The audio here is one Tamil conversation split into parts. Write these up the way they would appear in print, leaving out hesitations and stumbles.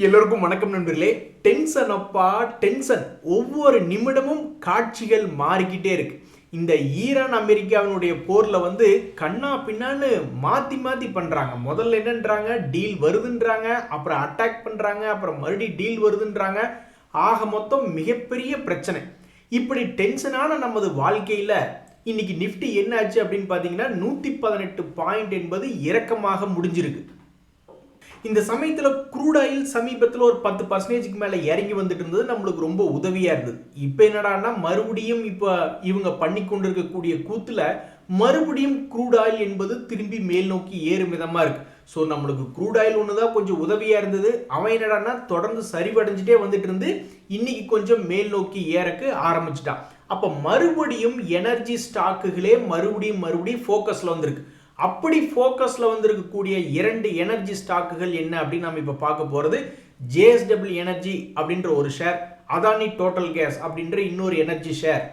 எல்லோருக்கும் வணக்கம் நண்பர்களே. டென்ஷன் அப்பா டென்ஷன். ஒவ்வொரு நிமிடமும் காட்சிகள் மாறிக்கிட்டே இருக்கு. இந்த ஈரான் அமெரிக்காவினுடைய போர்ல கண்ணா பின்னான்னு மாத்தி மாத்தி பண்றாங்க. முதல்ல என்னன்றாங்க, டீல் வருதுன்றாங்க, அப்புறம் அட்டாக் பண்றாங்க, அப்புறம் மறுபடியும் டீல் வருதுன்றாங்க. ஆக மொத்தம் மிகப்பெரிய பிரச்சனை. இப்படி டென்ஷனான நமது வாழ்க்கையில இன்னைக்கு நிஃப்டி என்ன ஆச்சு அப்படின்னு பாத்தீங்கன்னா 118 பாயிண்ட் என்பது இறக்கமாக முடிஞ்சிருக்கு. இந்த சமயத்தில் க்ரூட் ஆயில் சமீபத்தில் ஒரு 10% மேலே இறங்கி வந்துட்டு இருந்தது, நம்மளுக்கு ரொம்ப உதவியாக இருந்தது. இப்போ என்னடான்னா மறுபடியும் இப்போ இவங்க பண்ணி கொண்டிருக்கக்கூடிய கூத்துல மறுபடியும் க்ரூட் ஆயில் என்பது திரும்பி மேல் நோக்கி ஏறும் விதமாக இருக்கு. ஸோ நம்மளுக்கு க்ரூட் ஆயில் ஒன்று தான் கொஞ்சம் உதவியாக இருந்தது. அவன் என்னடான்னா தொடர்ந்து சரிவடைஞ்சிட்டே வந்துட்டு இருந்து இன்னைக்கு கொஞ்சம் மேல் நோக்கி ஏறக்கு ஆரம்பிச்சிட்டான். அப்போ மறுபடியும் எனர்ஜி ஸ்டாக்குகளே மறுபடியும் ஃபோக்கஸில் வந்திருக்கு. அப்படி ஃபோக்கஸில் வந்திருக்கக்கூடிய இரண்டு எனர்ஜி ஸ்டாக்குகள் என்ன அப்படின்னு நம்ம இப்போ பார்க்க போகிறது. JSW எனர்ஜி அப்படின்ற ஒரு ஷேர், அதானி டோட்டல் கேஸ் அப்படின்ற இன்னொரு எனர்ஜி ஷேர்.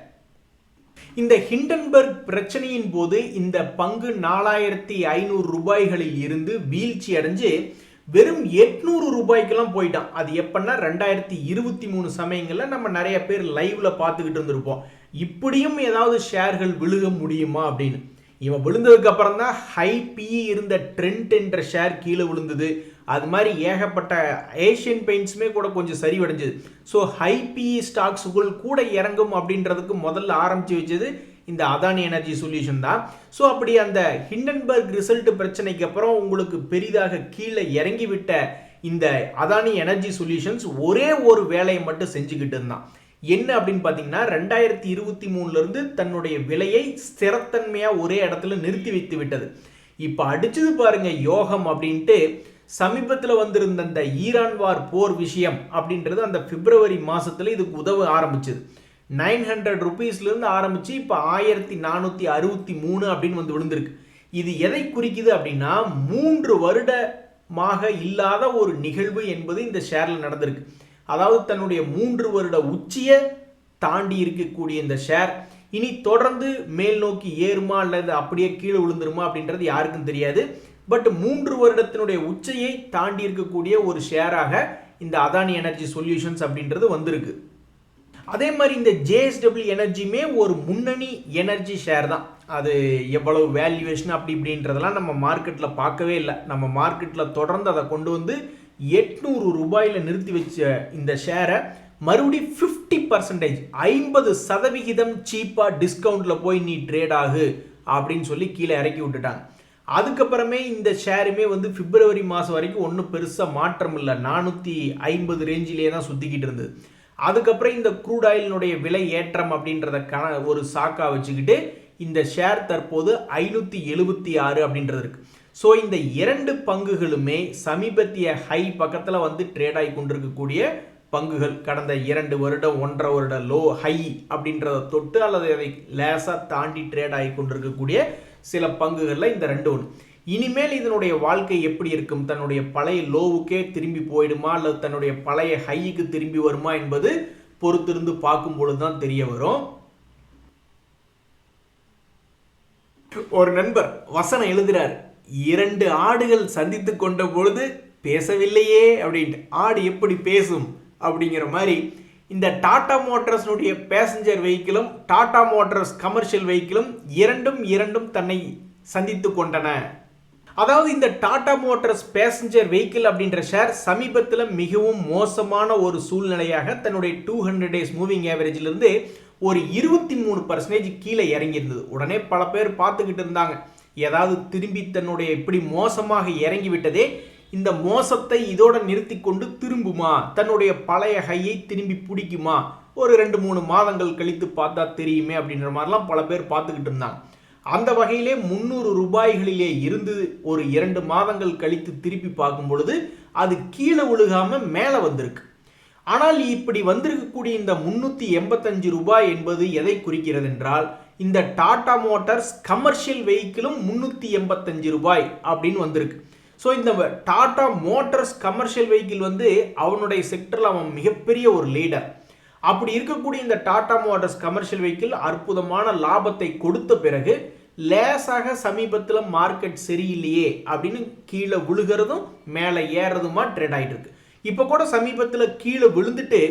இந்த ஹிண்டன்பர்க் பிரச்சனையின் போது இந்த பங்கு 4500 ரூபாய்களில் இருந்து வீழ்ச்சி அடைஞ்சு வெறும் 800 ரூபாய்க்கெல்லாம் போயிட்டான். அது எப்பன்னா 2023 சமயங்களில் நம்ம நிறைய பேர் லைவ்ல பார்த்துக்கிட்டு இருந்திருப்போம். இப்படியும் ஏதாவது ஷேர்கள் விழுக முடியுமா அப்படின்னு. இவன் விழுந்ததுக்கு அப்புறம் தான் ஹை பிஇ இருந்த ட்ரெண்ட் என்ற ஷேர் கீழே விழுந்தது. அது மாதிரி ஏகப்பட்ட ஏஷியன் பெயிண்ட்ஸுமே கூட கொஞ்சம் சரிவடைஞ்சது. ஸோ ஹை பிஇ ஸ்டாக்ஸுக்குள் கூட இறங்கும் அப்படின்றதுக்கு முதல்ல ஆரம்பித்து வச்சது இந்த அதானி எனர்ஜி சொல்யூஷன் தான். ஸோ அப்படி அந்த ஹிண்டன்பர்க் ரிசல்ட் பிரச்சனைக்கு அப்புறம் உங்களுக்கு பெரிதாக கீழே இறங்கிவிட்ட இந்த அதானி எனர்ஜி சொல்யூஷன்ஸ் ஒரே ஒரு வேலையை மட்டும் செஞ்சுக்கிட்டு இருந்தான். என்ன அப்படின்னு பார்த்தீங்கன்னா 2023 தன்னுடைய விலையை ஸ்திரத்தன்மையாக ஒரே இடத்துல நிறுத்தி வைத்து விட்டது. இப்போ அடிச்சது பாருங்க யோகம் அப்படின்ட்டு. சமீபத்தில் வந்திருந்த அந்த ஈரான் வார் போர் விஷயம் அப்படின்றது அந்த பிப்ரவரி மாதத்தில் இதுக்கு உதவ ஆரம்பிச்சது. 900 ரூபீஸ்லேருந்து ஆரம்பித்து இப்போ 1463 அப்படின்னு விழுந்திருக்கு. இது எதை குறிக்குது அப்படின்னா 3 வருடமாக இல்லாத ஒரு நிகழ்வு என்பது இந்த ஷேரில் நடந்திருக்கு. அதாவது தன்னுடைய 3 வருட உச்சியை தாண்டி இருக்கக்கூடிய இந்த ஷேர் இனி தொடர்ந்து மேல் நோக்கி ஏறுமா அல்லது அப்படியே கீழே விழுந்துருமா அப்படின்றது யாருக்கும் தெரியாது. பட் 3 வருடத்தினுடைய உச்சையை தாண்டி இருக்கக்கூடிய ஒரு ஷேராக இந்த அதானி எனர்ஜி சொல்யூஷன்ஸ் அப்படின்றது வந்திருக்கு. அதே மாதிரி இந்த JSW எனர்ஜியுமே ஒரு முன்னணி எனர்ஜி ஷேர் தான். அது எவ்வளவு வேல்யூவேஷன் அப்படி இப்படின்றதெல்லாம் நம்ம மார்க்கெட்டில் பார்க்கவே இல்லை. நம்ம மார்க்கெட்டில் தொடர்ந்து அதை கொண்டு வந்து 800 ரூபாயில் நிறுத்தி வச்ச இந்த ஷேரை மறுபடியும் 50% 50% சீப்பாக டிஸ்கவுண்ட்டில் போய் நீ ட்ரேட் ஆகு அப்படின்னு சொல்லி கீழே இறக்கி விட்டுட்டாங்க. அதுக்கப்புறமே இந்த ஷேருமே பிப்ரவரி மாதம் வரைக்கும் ஒன்றும் பெருசாக மாற்றம் இல்லை, 450 ரேஞ்சிலே தான் சுற்றிக்கிட்டு இருந்தது. அதுக்கப்புறம் இந்த க்ரூட் ஆயிலினுடைய விலை ஏற்றம் அப்படின்றத ஒரு சாக்கா வச்சுக்கிட்டு இந்த ஷேர் தற்போது 576 அப்படின்றது இருக்கு. ஸோ இந்த இரண்டு பங்குகளுமே சமீபத்திய ஹை பக்கத்தில் ட்ரேட் ஆகி கொண்டிருக்கக்கூடிய பங்குகள். கடந்த 2 வருடம் 1.5 வருட லோ ஹை அப்படின்றத தொட்டு அல்லது அதை லேசாக தாண்டி ட்ரேட் ஆகி கொண்டிருக்கக்கூடிய சில பங்குகளில் இந்த ரெண்டு ஒன்று. இனிமேல் இதனுடைய வாழ்க்கை எப்படி இருக்கும்? தன்னுடைய பழைய லோவுக்கே திரும்பி போயிடுமா அல்லது தன்னுடைய பழைய ஹைக்கு திரும்பி வருமா என்பது பொறுத்திருந்து பார்க்கும் பொழுது தான் தெரிய வரும். ஒரு நண்பர் வசனம் எழுதுறார், 2 ஆடுகள் சந்தித்து கொண்ட பொழுது பேசவில்லையே அப்படின்ட்டு. ஆடு எப்படி பேசும் அப்படிங்கிற மாதிரி இந்த டாடா மோட்டார்ஸ்னுடைய பேசஞ்சர் வெஹிக்கிளும் டாடா மோட்டார்ஸ் கமர்ஷியல் வெஹிக்கிளும் இரண்டும் தன்னை சந்தித்து கொண்டன. அதாவது இந்த டாடா மோட்டார்ஸ் பேசஞ்சர் வெஹிக்கிள் அப்படின்ற ஷேர் சமீபத்தில் மிகவும் மோசமான ஒரு சூழ்நிலையாக தன்னுடைய 200 டேஸ் மூவிங் ஆவரேஜிலிருந்து ஒரு 23% கீழே இறங்கியிருந்தது. உடனே பல பேர் பார்த்துக்கிட்டு இருந்தாங்க, ஏதாவது திரும்பி தன்னுடைய இப்படி மோசமாக இறங்கி விட்டதே, இந்த மோசத்தை இதோட நிறுத்தி கொண்டு திரும்புமா, தன்னுடைய பழைய ஹையை திரும்பி பிடிக்குமா, ஒரு 2-3 மாதங்கள் கழித்து பார்த்தா தெரியுமே அப்படின்ற மாதிரிலாம் பல பேர் பார்த்துக்கிட்டு இருந்தாங்க. அந்த வகையிலே 300 ரூபாய்களிலே இருந்து ஒரு 2 மாதங்கள் கழித்து திருப்பி பார்க்கும் பொழுது அது கீழே விழுகாம மேலே வந்திருக்கு. ஆனால் இப்படி வந்திருக்கக்கூடிய இந்த 385 ரூபாய் என்பது எதை குறிக்கிறது என்றால் இந்த டாடா மோட்டார்ஸ் கமர்ஷியல் வெஹிக்கிளும் 385 ரூபாய் அப்படின்னு வந்திருக்கு. ஸோ இந்த டாடா மோட்டார்ஸ் கமர்ஷியல் வெஹிக்கிள் அவனுடைய செக்டரில் அவன் மிகப்பெரிய ஒரு லீடர். அப்படி இருக்கக்கூடிய இந்த டாடா மோட்டார்ஸ் கமர்ஷியல் வெஹிக்கிள் அற்புதமான லாபத்தை கொடுத்த பிறகு லேசாக சமீபத்தில் மார்க்கெட் சரியில்லையே அப்படின்னு கீழே விழுகிறதும் மேலே ஏறதுமா ட்ரேட் ஆகிட்டு இருக்கு. இப்போ கூட சமீபத்தில் கீழே விழுந்துட்டு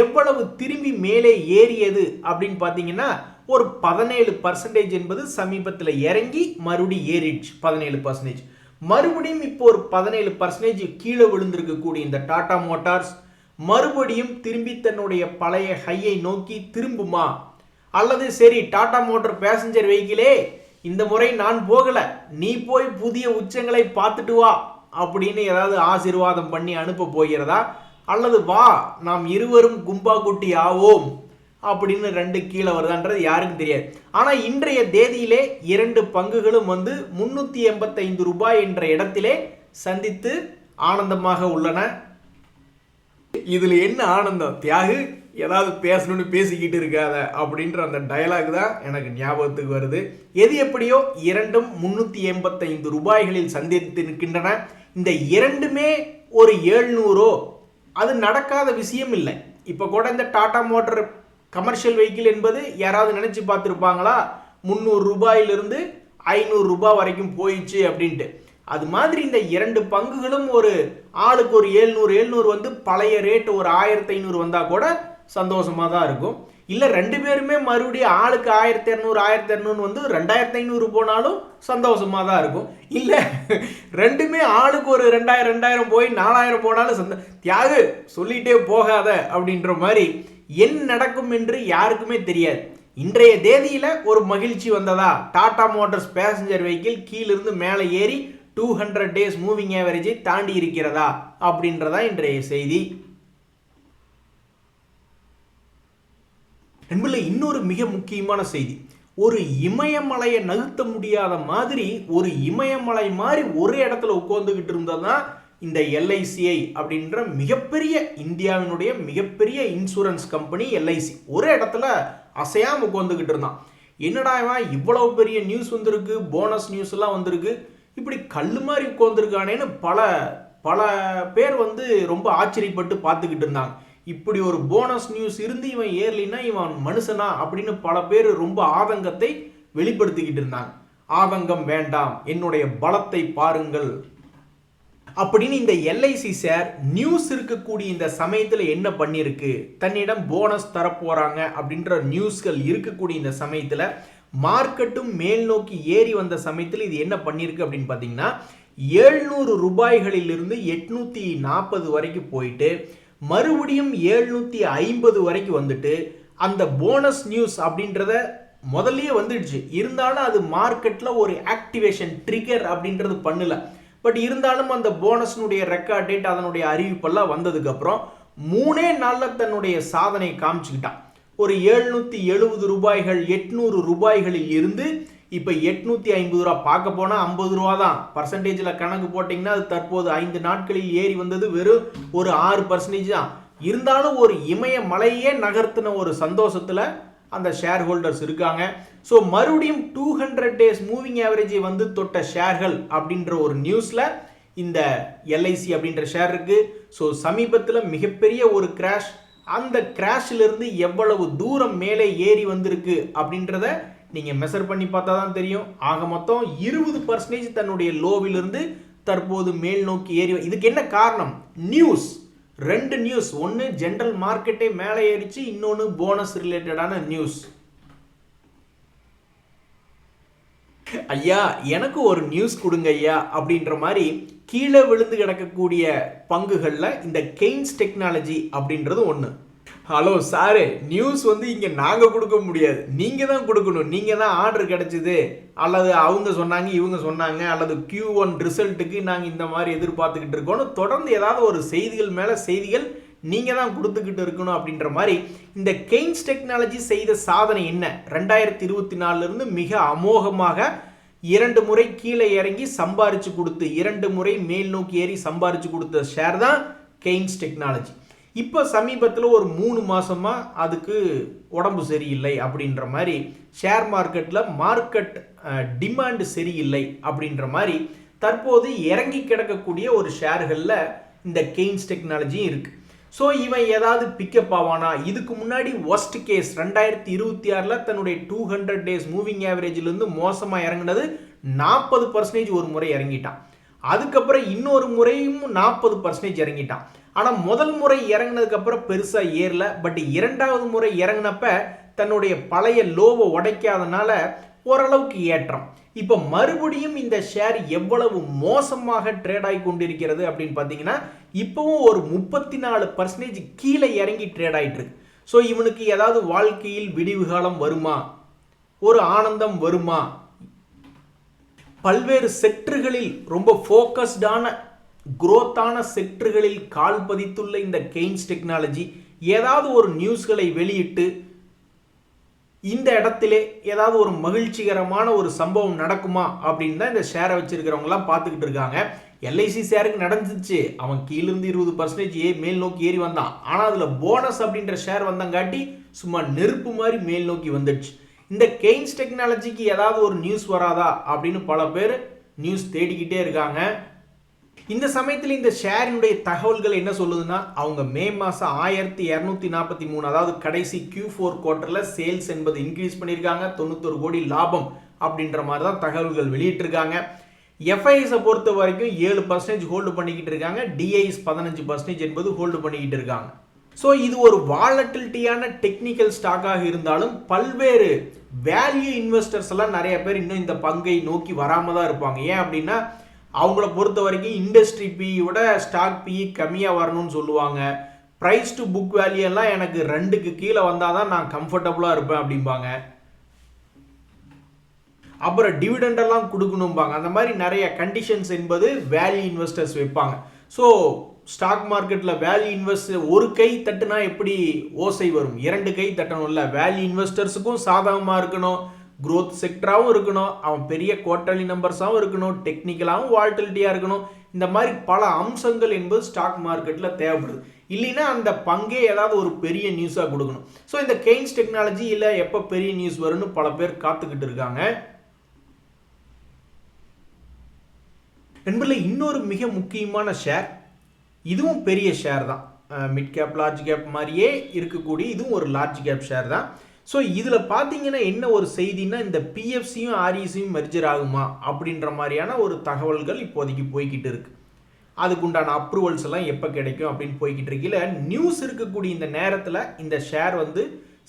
எவ்வளவு திரும்பி மேலே ஏறியது அப்படின்னு பார்த்தீங்கன்னா ஒரு 17% என்பது சமீபத்தில் இறங்கி மறுபடியும் ஏறிடுச்சு 17%. மறுபடியும் இப்போ ஒரு 17% கீழே விழுந்திருக்கக்கூடிய இந்த டாடா மோட்டார்ஸ் மறுபடியும் திரும்பி தன்னுடைய பழைய ஹையை நோக்கி திரும்புமா, அல்லது சரி டாடா மோட்டார் பேசஞ்சர் வெஹிக்கிளே இந்த முறை நான் போகல, நீ போய் புதிய உச்சங்களை பார்த்துட்டு வா அப்படின்னு ஏதாவது ஆசீர்வாதம் பண்ணி அனுப்ப போகிறதா, அல்லது வா நாம் இருவரும் கும்பா குட்டி ஆவோம் அப்படின்னு ரெண்டு கீழே வருதான்றது யாருக்கும் தெரியாது. ஆனால் இன்றைய தேதியிலே இரண்டு பங்குகளும் வந்து 385 ரூபாய் என்ற இடத்திலே சந்தித்து ஆனந்தமாக உள்ளன. இதுல என்ன ஆனந்தம், தியாகு ஏதாவது பேசணும்னு பேசிக்கிட்டு இருக்காத அப்படின்ற அந்த டயலாக் தான் எனக்கு ஞாபகத்துக்கு வருது. எது எப்படியோ இரண்டும் 385 ரூபாய்களில் சந்தித்து நிற்கின்றன. இந்த இரண்டுமே ஒரு 700 அது நடக்காத விஷயம் இல்லை. இப்போ கூட இந்த டாடா மோட்டார் கமர்ஷியல் வெஹிக்கிள் என்பது யாராவது நினைச்சு பார்த்துருப்பாங்களா 300 ரூபாயிலிருந்து 500 ரூபாய் வரைக்கும் போயிடுச்சு அப்படின்ட்டு. அது மாதிரி இந்த இரண்டு பங்குகளும் ஒரு ஆளுக்கு ஒரு 700 வந்து பழைய ரேட் ஒரு 1500 வந்தால் கூட சந்தோஷமாக தான் இருக்கும். இல்லை ரெண்டு பேருமே மறுபடியும் ஆளுக்கு 1200 வந்து 2500 போனாலும் சந்தோஷமாக தான் இருக்கும். இல்லை ரெண்டுமே ஆளுக்கு ஒரு 2000 போய் 4000 போனாலும் தியாகு சொல்லிகிட்டே போகாத அப்படின்ற மாதிரி என்ன நடக்கும் என்று யாருக்குமே தெரியாது. இன்றைய தேதியில் ஒரு மகிழ்ச்சி வந்ததா, டாடா மோட்டார்ஸ் பேசஞ்சர் வெஹிக்கிள் கீழிருந்து மேலே ஏறி 200 டேஸ் மூவிங் ஆவரேஜை தாண்டி இருக்கிறதா அப்படின்றதா இன்றைய செய்தி. என்பதில் இன்னொரு மிக முக்கியமான செய்தி, ஒரு இமயமலையை நகர்த்த முடியாத மாதிரி ஒரு இமயமலை மாதிரி ஒரு இடத்துல உட்கார்ந்துகிட்டு இருந்ததுதான் இந்த எல்ஐசிஐ அப்படின்ற மிகப்பெரிய இந்தியாவினுடைய மிகப்பெரிய இன்சூரன்ஸ் கம்பெனி எல்ஐசி. ஒரு இடத்துல அசையாம உட்கார்ந்துகிட்டு இருந்தான். என்னடா இவ்வளவு பெரிய நியூஸ் வந்திருக்கு, போனஸ் நியூஸ் எல்லாம் வந்திருக்கு, இப்படி கல்லு மாதிரி உட்கார்ந்துருக்கானேன்னு பல பேர் வந்து ரொம்ப ஆச்சரியப்பட்டு பார்த்துக்கிட்டு இருந்தாங்க. இப்படி ஒரு போனஸ் நியூஸ் இருந்து இவன் ஏர்லினா இவன் மனுஷனா அப்படின்னு பல பேர் ரொம்ப ஆதங்கத்தை வெளிப்படுத்திக்கிட்டு இருந்தாங்க. ஆதங்கம் வேண்டாம், என்னுடைய பலத்தை பாருங்கள் அப்படின்னு இந்த எல்ஐசி ஷேர் நியூஸ் இருக்கக்கூடிய இந்த சமயத்தில் என்ன பண்ணியிருக்கு, தன்னிடம் போனஸ் தரப்போறாங்க அப்படின்ற நியூஸ்கள் இருக்கக்கூடிய இந்த சமயத்தில் மார்க்கெட்டும் மேல் நோக்கி ஏறி வந்த சமயத்தில் இது என்ன பண்ணியிருக்கு அப்படின்னு பார்த்தீங்கன்னா 700 ரூபாய்களிலிருந்து 840 வரைக்கும் போயிட்டு மறுபடியும் 750 வரைக்கும் வந்துட்டு அந்த போனஸ் நியூஸ் அப்படின்றத முதல்லயே வந்துடுச்சு. இருந்தாலும் அது மார்க்கெட்டில் ஒரு ஆக்டிவேஷன் ட்ரிகர் அப்படின்றது பண்ணல. பட் இருந்தாலும் அந்த போனஸ்னுடைய ரெக்கார்ட் டேட் அதனுடைய அறிவிப்பெல்லாம் வந்ததுக்கப்புறம் 3 நாளில் தன்னுடைய சாதனை காமிச்சுக்கிட்டான். ஒரு 770 ரூபாய்கள் 800 ரூபாய்களில் இருந்து இப்போ 850 ரூபா, பார்க்க போனால் 50 ரூபா தான். பர்சன்டேஜில் கணக்கு போட்டிங்கன்னா அது தற்போது 5 நாட்களில் ஏறி வந்தது வெறும் ஒரு 6% தான். இருந்தாலும் ஒரு இமய மலையே நகர்த்தின ஒரு சந்தோஷத்தில் அந்த ஷேர் ஹோல்டர்ஸ் இருக்காங்க. ஸோ மறுபடியும் 200 டேஸ் மூவிங் ஆவரேஜை வந்து தொட்ட ஷேர்கள் அப்படின்ற ஒரு நியூஸில் இந்த எல்ஐசி அப்படின்ற ஷேர் இருக்கு. ஸோ சமீபத்தில் மிகப்பெரிய ஒரு கிராஷ், அந்த கிராஷிலிருந்து எவ்வளவு தூரம் மேலே ஏறி வந்திருக்கு அப்படின்றத நீங்கள் மெஷர் பண்ணி பார்த்தா தான் தெரியும். ஆக மொத்தம் 20% தன்னுடைய லோவிலிருந்து தற்போது மேல் நோக்கி ஏறி. இதுக்கு என்ன காரணம்? நியூஸ், ரெண்டு நியூஸ். ஒன்று ஜென்ரல் மார்க்கெட்டே மேலே ஏறிச்சு, இன்னொன்று போனஸ் ரிலேட்டடான நியூஸ். ஐயா எனக்கு ஒரு நியூஸ் கொடுங்க ஐயா அப்படின்ற மாதிரி கீழே விழுந்து கிடக்கக்கூடிய பங்குகளில் இந்த கெய்ன்ஸ் டெக்னாலஜி அப்படின்றது ஒன்று. ஹலோ சாரு, நியூஸ் வந்து இங்கே நாங்கள் கொடுக்க முடியாது, நீங்கள் தான் கொடுக்கணும். நீங்கள் தான் ஆர்டர் கிடச்சிது, அல்லது அவங்க சொன்னாங்க இவங்க சொன்னாங்க, அல்லது Q1 ரிசல்ட்டுக்கு நாங்கள் இந்த மாதிரி எதிர்பார்த்துக்கிட்டு இருக்கோன்னு தொடர்ந்து ஏதாவது ஒரு செய்திகள் மேலே செய்திகள் நீங்கள் தான் கொடுத்துக்கிட்டு இருக்கணும் அப்படின்ற மாதிரி இந்த கெய்ன்ஸ் டெக்னாலஜி செய்த சாதனை என்ன? 2024 மிக அமோகமாக 2 முறை கீழே இறங்கி சம்பாரிச்சு கொடுத்து 2 முறை மேல் நோக்கி ஏறி சம்பாரிச்சு கொடுத்த ஷேர் தான் கெய்ன்ஸ் டெக்னாலஜி. இப்போ சமீபத்தில் ஒரு 3 மாசமா அதுக்கு உடம்பு சரியில்லை அப்படின்ற மாதிரி ஷேர் மார்க்கெட் டிமாண்ட் சரியில்லை அப்படின்ற மாதிரி தற்போது இறங்கி கிடக்கக்கூடிய ஒரு ஷேர்களில் இந்த கெய்ன்ஸ் டெக்னாலஜியும் இருக்கு. ஸோ இவன் ஏதாவது பிக்கப் ஆவானா? இதுக்கு முன்னாடி ஒஸ்ட் கேஸ் 2026 தன்னுடைய 200 டேஸ் மூவிங் ஆவரேஜிலிருந்து மோசமாக இறங்கினது 40% ஒரு முறை இறங்கிட்டான். அதுக்கப்புறம் இன்னொரு முறையும் 40% இறங்கிட்டான். ஆனால் முதல் முறை இறங்கினதுக்கப்புறம் பெருசாக ஏறல. பட் இரண்டாவது முறை இறங்கினப்ப தன்னுடைய பழைய லோவை உடைக்காதனால ஓரளவுக்கு ஏற்றம். இப்போ மறுபடியும் இந்த ஷேர் எவ்வளவு மோசமாக ட்ரேட் ஆகி கொண்டிருக்கிறது அப்படின்னு பார்த்தீங்கன்னா இப்போவும் ஒரு 34% கீழே இறங்கி ட்ரேட் ஆகிட்டு இருக்கு. ஸோ இவனுக்கு ஏதாவது வாழ்க்கையில் விடிவு காலம் வருமா, ஒரு ஆனந்தம் வருமா? பல்வேறு செக்டர்களில் ரொம்ப ஃபோக்கஸ்டான குரோத்தான செக்டர்களில் கால் பதித்துள்ள இந்த கெய்ன்ஸ் டெக்னாலஜி ஏதாவது ஒரு நியூஸ்களை வெளியிட்டு இந்த இடத்திலே ஏதாவது ஒரு மகிழ்ச்சிகரமான ஒரு சம்பவம் நடக்குமா அப்படின்னு தான் இந்த ஷேரை வச்சிருக்கிறவங்கலாம் பார்த்துக்கிட்டு இருக்காங்க. எல்ஐசி ஷேருக்கு நடந்துச்சு, அவன் கீழிருந்து 20% மேல் நோக்கி ஏறி வந்தான். ஆனால் அதில் போனஸ் அப்படின்ற ஷேர் வந்தங்காட்டி சும்மா நெருப்பு மாதிரி மேல் நோக்கி வந்துடுச்சு. இந்த கெய்ன்ஸ் டெக்னாலஜிக்கு ஏதாவது ஒரு நியூஸ் வராதா அப்படின்னு பல பேர் நியூஸ் தேடிக்கிட்டே இருக்காங்க. இந்த சமயத்தில் இந்த ஷேரினுடைய தகவல்கள் என்ன சொல்லுதுன்னா, அவங்க மே மாதம் 1243 அதாவது கடைசி Q4 குவார்ட்டரில் சேல்ஸ் என்பது இன்க்ரீஸ் பண்ணியிருக்காங்க. 91 கோடி லாபம் அப்படின்ற மாதிரி தான் தகவல்கள் வெளியிட்டிருக்காங்க. எஃப்ஐஎஸை பொறுத்த வரைக்கும் 7% ஹோல்டு பண்ணிக்கிட்டு இருக்காங்க. டிஐஎஸ் 15% என்பது ஹோல்டு பண்ணிக்கிட்டு இருக்காங்க. ஸோ இது ஒரு வாலட்டிலிட்டியான டெக்னிக்கல் ஸ்டாக்காக இருந்தாலும் பல்வேறு வேல்யூ இன்வெஸ்டர்ஸ் எல்லாம் நிறைய பேர் இன்னும் இந்த பங்கை நோக்கி வராமல் தான் இருப்பாங்க. ஏன் அப்படின்னா அவங்கள பொறுத்த வரைக்கும் இண்டஸ்ட்ரி பியோட ஸ்டாக் பி கம்மியாக வரணும்னு சொல்லுவாங்க. ப்ரைஸ் டு புக் வேல்யூ எல்லாம் எனக்கு 2க்கு கீழே வந்தால் தான் நான் கம்ஃபர்டபுளாக இருப்பேன் அப்படிம்பாங்க. அப்புறம் டிவிடெண்ட் எல்லாம் கொடுக்கணும்பாங்க. அந்த மாதிரி நிறைய கண்டிஷன்ஸ் என்பது வேல்யூ இன்வெஸ்டர்ஸ் வைப்பாங்க. ஸோ ஸ்டாக் மார்க்கெட்டில் வேல்யூ இன்வெஸ்டர் ஒரு கை தட்டுனா எப்படி ஓசை வரும், 2 கை தட்டணும்ல. வேல்யூ இன்வெஸ்டர்ஸுக்கும் சாதகமாக இருக்கணும், growth செக்டராகவும் இருக்கணும், அவன் பெரிய குவார்டர்லி நம்பர்ஸாகவும் இருக்கணும், டெக்னிக்கலாகவும் வால்டிலிட்டியாக இருக்கணும். இந்த மாதிரி பல அம்சங்கள் என்பது ஸ்டாக் மார்க்கெட்டில் தேவைப்படுது. இல்லைன்னா அந்த பங்கே ஏதாவது ஒரு பெரிய நியூஸாக கொடுக்கணும். ஸோ இந்த கெய்ன்ஸ் டெக்னாலஜி இல்லை எப்போ பெரிய நியூஸ் வரும்னு பல பேர் காத்துக்கிட்டு இருக்காங்க. நண்பர்களே, இன்னொரு மிக முக்கியமான ஷேர், இதுவும் பெரிய ஷேர் தான், மிட் கேப் லார்ஜ் கேப் மாதிரியே இருக்கக்கூடிய இதுவும் ஒரு லார்ஜ் கேப் ஷேர் தான். ஸோ இதில் பார்த்தீங்கன்னா என்ன ஒரு செய்தின்னா, இந்த பிஎஃப்சியும் ஆர்இசியும் மெர்ஜர் ஆகுமா அப்படின்ற மாதிரியான ஒரு தகவல்கள் இப்போதைக்கு போய்கிட்டு இருக்கு. அதுக்குண்டான அப்ரூவல்ஸ் எல்லாம் எப்போ கிடைக்கும் அப்படின்னு போய்கிட்டு இருக்கல. நியூஸ் இருக்கக்கூடிய இந்த நேரத்தில் இந்த ஷேர் வந்து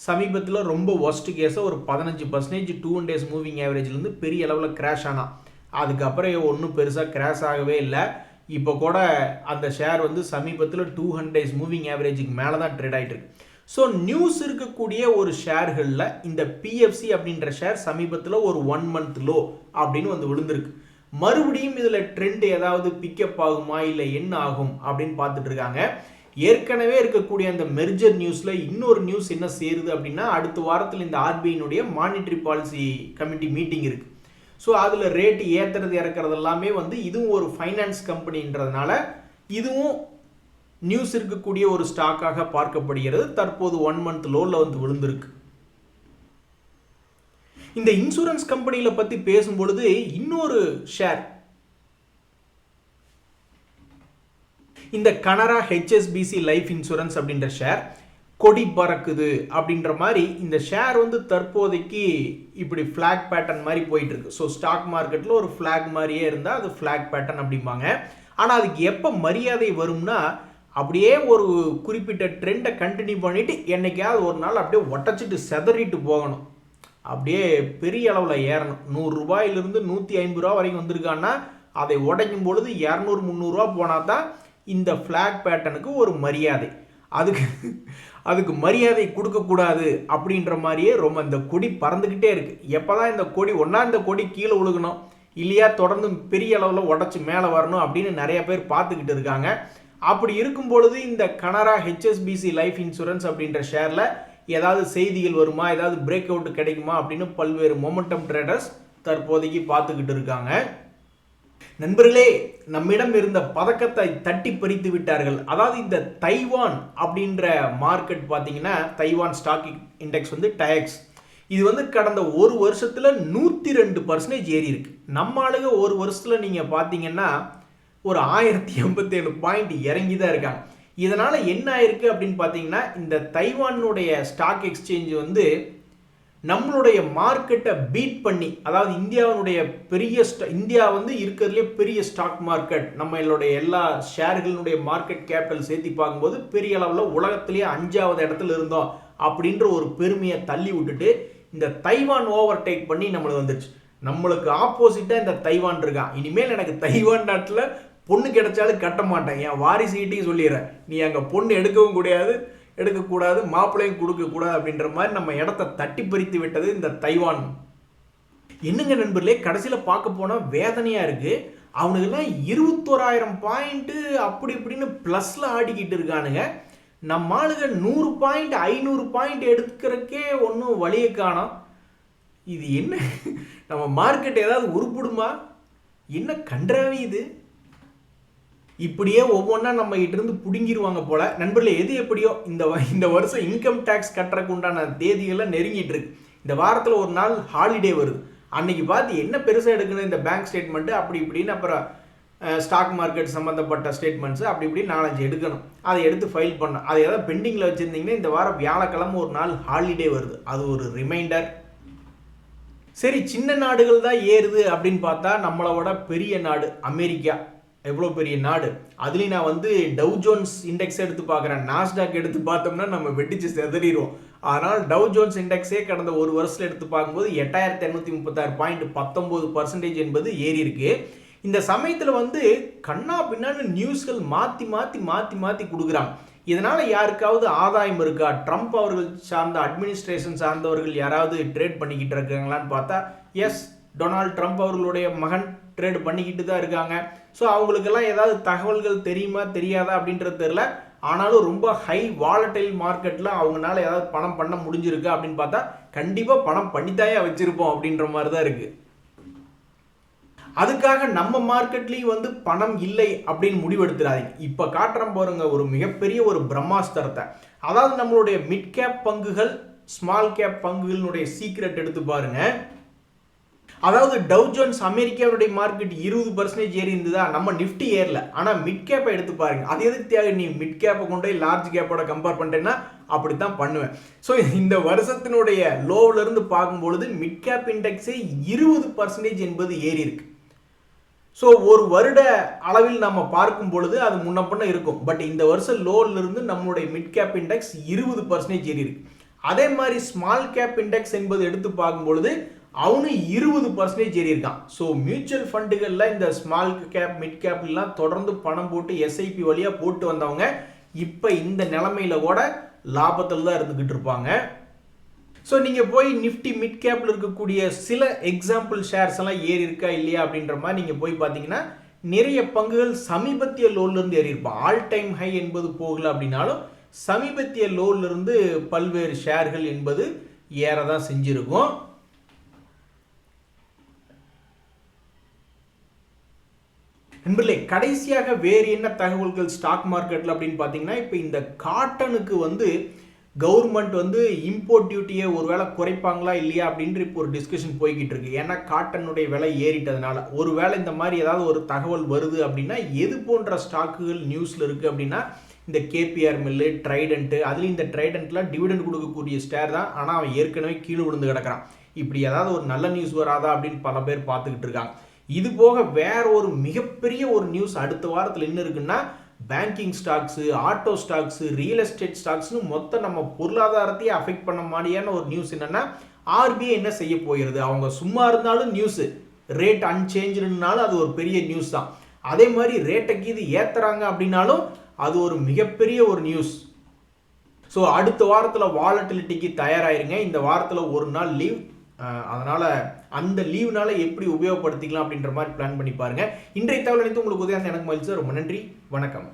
சமீபத்தில் ரொம்ப ஒஸ்ட் கேஸாக ஒரு 15% 2 days மூவிங் ஆவரேஜ்லேருந்து பெரிய அளவில் கிராஷ் ஆனால் அதுக்கப்புறம் ஒன்றும் பெருசாக கிராஷ் ஆகவே இல்லை. இப்போ கூட அந்த ஷேர் வந்து சமீபத்தில் 200 days மூவிங் ஆவரேஜுக்கு மேலே தான் ட்ரேட் ஆகிட்டு இருக்கு. ஸோ நியூஸ் இருக்கக்கூடிய ஒரு ஷேர்களில் இந்த பிஎஃப்சி அப்படின்ற ஷேர் சமீபத்தில் ஒரு 1 month லோ அப்படின்னு வந்து விழுந்திருக்கு. மறுபடியும் இதில் ட்ரெண்ட் ஏதாவது பிக்கப் ஆகுமா இல்லை என்ன ஆகும் அப்படின்னு பார்த்துட்டு இருக்காங்க. ஏற்கனவே இருக்கக்கூடிய அந்த மெர்ஜர் நியூஸில் இன்னொரு நியூஸ் என்ன சேருது அப்படின்னா, அடுத்த வாரத்தில் இந்த ஆர்பிஐனுடைய மானிட்டரி பாலிசி கமிட்டி மீட்டிங் இருக்குது. ஸோ அதில் ரேட்டு ஏற்றுறது இறக்கிறது எல்லாமே வந்து இதுவும் ஒரு ஃபைனான்ஸ் கம்பெனின்றதுனால இதுவும் நியூஸ் இருக்கக்கூடிய ஒரு ஸ்டாக்காக பார்க்கப்படுகிறது. தற்போது 1 month லோவில் வந்து விழுந்திருக்கு. இந்த இன்சூரன்ஸ் கம்பெனியில் பற்றி பேசும்பொழுது இன்னொரு ஷேர், இந்த கனரா ஹெச்எஸ்பிசி லைஃப் இன்சூரன்ஸ் அப்படின்ற ஷேர் கொடி பறக்குது அப்படின்ற மாதிரி இந்த ஷேர் வந்து தற்போதைக்கு இப்படி ஃப்ளாக் பேட்டர்ன் மாதிரி போயிட்டு இருக்கு. ஸோ ஸ்டாக் மார்க்கெட்டில் ஒரு ஃப்ளாக் மாதிரியே இருந்தால் அது ஃப்ளாக் பேட்டர்ன் அப்படிம்பாங்க. ஆனால் அதுக்கு எப்போ மரியாதை வரும்னா, அப்படியே ஒரு குறிப்பிட்ட ட்ரெண்டை கண்டினியூ பண்ணிட்டு என்னைக்காவது ஒரு நாள் அப்படியே ஒட்டச்சிட்டு செதறிட்டு போகணும், அப்படியே பெரிய அளவில் ஏறணும். 100 ரூபாயிலிருந்து 150 ரூபா வரைக்கும் வந்திருக்கான்னா அதை உடைக்கும் பொழுது 200-300 ரூபா போனால் தான் இந்த ஃப்ளாக் பேட்டர்னுக்கு ஒரு மரியாதை. அதுக்கு மரியாதை கொடுக்கக்கூடாது அப்படின்ற மாதிரியே ரொம்ப இந்த கொடி பறந்துக்கிட்டே இருக்கு. எப்போ தான் இந்த கொடி ஒன்றா இந்த கொடி கீழே விழுகணும், இல்லையா தொடர்ந்து பெரிய அளவில் உடச்சி மேலே வரணும் அப்படின்னு நிறைய பேர் பார்த்துக்கிட்டு இருக்காங்க. அப்படி இருக்கும் பொழுது இந்த கனரா ஹெச்எஸ்பிசி லைஃப் இன்சூரன்ஸ் அப்படின்ற ஷேரில் ஏதாவது செய்திகள் வருமா, ஏதாவது பிரேக் அவுட் கிடைக்குமா அப்படின்னு பல்வேறு மொமெண்டம் ட்ரேடர்ஸ் தற்போதைக்கு பார்த்துக்கிட்டு இருக்காங்க. நண்பர்களே, நம்மிடம் இருந்த பதக்கத்தை தட்டி பறித்து விட்டார்கள். அதாவது இந்த தைவான் அப்படின்ற மார்க்கெட் பார்த்தீங்கன்னா, தைவான் ஸ்டாக் இண்டெக்ஸ் வந்து டயக்ஸ், இது வந்து கடந்த ஒரு வருஷத்தில் 102% ஏறி இருக்கு. நம்ம ஆளுங்க ஒரு வருஷத்தில் நீங்கள் பார்த்தீங்கன்னா ஒரு 1087 பாயிண்ட் இறங்கி தான் இருக்காங்க. இதனால் என்ன ஆயிருக்கு அப்படின்னு பார்த்தீங்கன்னா, இந்த தைவானுடைய ஸ்டாக் எக்ஸ்சேஞ்ச் வந்து நம்மளுடைய மார்க்கெட்டை பீட் பண்ணி, அதாவது இந்தியாவுடைய இந்தியா வந்து இருக்கிறதுலே பெரிய ஸ்டாக் மார்க்கெட், நம்மளுடைய எல்லா ஷேர்களுடைய மார்க்கெட் கேபிட்டல் சேர்த்து பார்க்கும்போது பெரிய அளவில் உலகத்திலேயே 5வது இடத்துல இருந்தோம் அப்படின்ற ஒரு பெருமையை தள்ளி விட்டுட்டு இந்த தைவான் ஓவர்டேக் பண்ணி நம்மளுக்கு வந்துருச்சு. நம்மளுக்கு ஆப்போசிட்டாக இந்த தைவான் இருக்கான். இனிமேல் எனக்கு தைவான் நாட்டில் பொண்ணு கிடைச்சாலும் கட்ட மாட்டேன், என் வாரிசுகிட்டையும் சொல்லிடுறேன், நீ அங்கே பொண்ணு எடுக்கக்கூடாது, மாப்பிள்ளையும் கொடுக்கக்கூடாது அப்படின்ற மாதிரி நம்ம இடத்த தட்டி பறித்து விட்டது இந்த தைவான். என்னங்க நண்பர்களே, கடைசியில் பார்க்க போனால் வேதனையாக இருக்குது. அவனுக்கெல்லாம் 21,000 பாயிண்ட்டு அப்படி இப்படின்னு ப்ளஸில் ஆடிக்கிட்டு இருக்கானுங்க. நம்ம ஆளுங்க 100 பாயிண்ட் 500 பாயிண்ட் எடுக்கிறக்கே ஒன்றும் வழியை காணோம். இது என்ன, நம்ம மார்க்கெட் ஏதாவது உருப்பிடுமா? என்ன கன்றாவி இது? இப்படியே ஒவ்வொன்றா நம்ம கிட்டேருந்து பிடுங்கிடுவாங்க போல. நண்பர்களே, எது எப்படியோ இந்த வருஷம் இன்கம் டேக்ஸ் கட்டுறதுக்கு உண்டான தேதிகள்லாம் நெருங்கிட்டு இருக்கு. இந்த வாரத்தில் ஒரு நாள் ஹாலிடே வருது. அன்னைக்கு பார்த்து என்ன பெருசாக எடுக்கணும், இந்த பேங்க் ஸ்டேட்மெண்ட்டு அப்படி இப்படின்னு, அப்புறம் ஸ்டாக் மார்க்கெட் சம்மந்தப்பட்ட ஸ்டேட்மெண்ட்ஸு அப்படி இப்படி 4-5 எடுக்கணும். அதை எடுத்து ஃபைல் பண்ணணும். அதை ஏதாவது பெண்டிங்கில் வச்சுருந்தீங்கன்னா இந்த வாரம் வியாழக்கிழமை ஒரு நாள் ஹாலிடே வருது, அது ஒரு ரிமைண்டர். சரி, சின்ன நாடுகள் தான் ஏறுது அப்படின்னு பார்த்தா நம்மளோட பெரிய நாடு அமெரிக்கா எவ்வளோ பெரிய நாடு. அதுலேயும் நான் வந்து டவ் ஜோன்ஸ் இண்டெக்ஸ் எடுத்து பார்க்குறேன். நாஸ்டாக் எடுத்து பார்த்தோம்னா நம்ம வெட்டிச்சு செதறிடுவோம். அதனால் டவ் ஜோன்ஸ் இண்டெக்ஸே கடந்த ஒரு வருஷத்தில் எடுத்து பார்க்கும்போது 8,836 பாயிண்ட் 19% என்பது ஏறி இருக்கு. இந்த சமயத்தில் வந்து கண்ணா பின்னான்னு நியூஸ்கள் மாற்றி கொடுக்குறாங்க. இதனால் யாருக்காவது ஆதாயம் இருக்கா? ட்ரம்ப் அவர்கள் சார்ந்த அட்மினிஸ்ட்ரேஷன் சார்ந்தவர்கள் யாராவது ட்ரேட் பண்ணிக்கிட்டு இருக்காங்களான்னு பார்த்தா எஸ், டொனால்ட் ட்ரம்ப் அவர்களுடைய மகன் ட்ரேட் பண்ணிக்கிட்டு தான் இருக்காங்க. ஸோ அவங்களுக்கெல்லாம் ஏதாவது தகவல்கள் தெரியுமா தெரியாதா அப்படின்றது தெரியல. ஆனாலும் ரொம்ப ஹை வாலடைல் மார்க்கெட்டில் அவங்களால ஏதாவது பணம் பண்ண முடிஞ்சிருக்கா அப்படின்னு பார்த்தா கண்டிப்பாக பணம் பண்ணித்தாயே வச்சுருப்போம் அப்படின்ற மாதிரி தான் இருக்குது. அதுக்காக நம்ம மார்க்கெட்லேயும் வந்து பணம் இல்லை அப்படின்னு முடிவெடுத்துறாதீங்க. இப்போ காட்டுறோம் பாருங்க ஒரு மிகப்பெரிய ஒரு பிரம்மாஸ்திரத்தை. அதாவது நம்மளுடைய மிட் கேப் பங்குகள், ஸ்மால் கேப் பங்குகளுடைய சீக்ரெட் எடுத்து பாருங்க. அதாவது டவ் ஜோன்ஸ் அமெரிக்காவுடைய மார்க்கெட் 20% ஏறி இருந்ததா, நம்ம நிஃப்டி ஏறல. ஆனால் மிட் கேப்பை எடுத்து பாருங்க. அது எதுக்கு தேவை? நீ மிட் கேப்பை கொண்டு போய் லார்ஜ் கேப்போட கம்பேர் பண்ணிட்டேன்னா அப்படித்தான் பண்ணுவேன். ஸோ இந்த வருஷத்தினுடைய லோவிலிருந்து பார்க்கும்பொழுது மிட் கேப் இண்டெக்ஸே 20% என்பது ஏறி இருக்கு. ஸோ ஒரு வருட அளவில் நம்ம பார்க்கும் பொழுது அது முன்ன பண்ண இருக்கும். பட் இந்த வருஷம் லோவிலிருந்து நம்மளுடைய மிட் கேப் இண்டெக்ஸ் 20% ஏறி இருக்கு. அதே மாதிரி ஸ்மால் கேப் இண்டெக்ஸ் என்பது எடுத்து பார்க்கும் பொழுது அவனு 20% ஏறி இருக்கான். ஸோ மியூச்சுவல் ஃபண்டுகளில் இந்த ஸ்மால் கேப் மிட் கேப்லாம் தொடர்ந்து பணம் போட்டு எஸ்ஐபி வழியாக போட்டு வந்தவங்க இப்போ இந்த நிலைமையில கூட லாபத்தில் தான் இருந்துக்கிட்டு இருப்பாங்க. ஸோ நீங்கள் போய் நிஃப்டி மிட் கேப்பில் இருக்கக்கூடிய சில எக்ஸாம்பிள் ஷேர்ஸ் எல்லாம் ஏறி இருக்கா இல்லையா அப்படின்ற மாதிரி நீங்கள் போய் பார்த்தீங்கன்னா நிறைய பங்குகள் சமீபத்திய லோன்லேருந்து ஏறி இருப்பான். ஆல் டைம் ஹை என்பது போகல அப்படின்னாலும் சமீபத்திய லோன்லேருந்து பல்வேறு ஷேர்கள் என்பது ஏற தான் செஞ்சுருக்கும். நண்பர்களே, கடைசியாக வேறு என்ன தகவல்கள் ஸ்டாக் மார்க்கெட்டில் அப்படின்னு பார்த்தீங்கன்னா, இப்போ இந்த காட்டனுக்கு வந்து கவர்மெண்ட் வந்து இம்போர்ட் டியூட்டியை ஒருவேளை குறைப்பாங்களா இல்லையா அப்படின்ற இப்போ ஒரு டிஸ்கஷன் போய்கிட்டு இருக்கு. ஏன்னா காட்டனுடைய விலை ஏறிட்டதுனால ஒருவேளை இந்த மாதிரி ஏதாவது ஒரு தகவல் வருது அப்படின்னா எது போன்ற ஸ்டாக்குகள் நியூஸில் இருக்குது அப்படின்னா இந்த கேபிஆர் மில்லு, ட்ரைடன்ட்டு, அதுலேயும் இந்த ட்ரைடன்ட்லாம் டிவிடெண்ட் கொடுக்கக்கூடிய ஸ்டேர் தான். ஆனால் அவன் ஏற்கனவே கீழே விழுந்து கிடக்கிறான். இப்படி ஏதாவது ஒரு நல்ல நியூஸ் வராதா அப்படின்னு பல பேர் பார்த்துக்கிட்டு இருக்காங்க. இது போக வேற ஒரு மிகப்பெரிய ஒரு நியூஸ் அடுத்த வாரத்தில் என்ன இருக்குன்னா, banking stocks, auto stocks, real estate ஸ்டாக்ஸ்னு மொத்தம் நம்ம பொருளாதாரத்தையே அஃபெக்ட் பண்ண மாதிரியான ஒரு நியூஸ் என்னன்னா, ஆர்பிஐ என்ன செய்ய போகிறது. அவங்க சும்மா இருந்தாலும் நியூஸு, ரேட் அன்சேஞ்சுனாலும் அது ஒரு பெரிய நியூஸ் தான். அதே மாதிரி ரேட்டைக்கு இது ஏற்றுறாங்க அப்படின்னாலும் அது ஒரு மிகப்பெரிய ஒரு நியூஸ். ஸோ அடுத்த வாரத்தில் வாலட்டிலிட்டிக்கு தயாராயிருங்க. இந்த வாரத்தில் ஒரு நாள் லீவ், அதனால் அந்த லீவ்னால எப்படி உபயோகப்படுத்திக்கலாம் அப்படின்ற மாதிரி பிளான் பண்ணி பாருங்கள். இன்றைய தகவல் அனைத்து உங்களுக்கு உதயம் எனக்கு மகிழ்ச்சி. ரொம்ப நன்றி, வணக்கம்.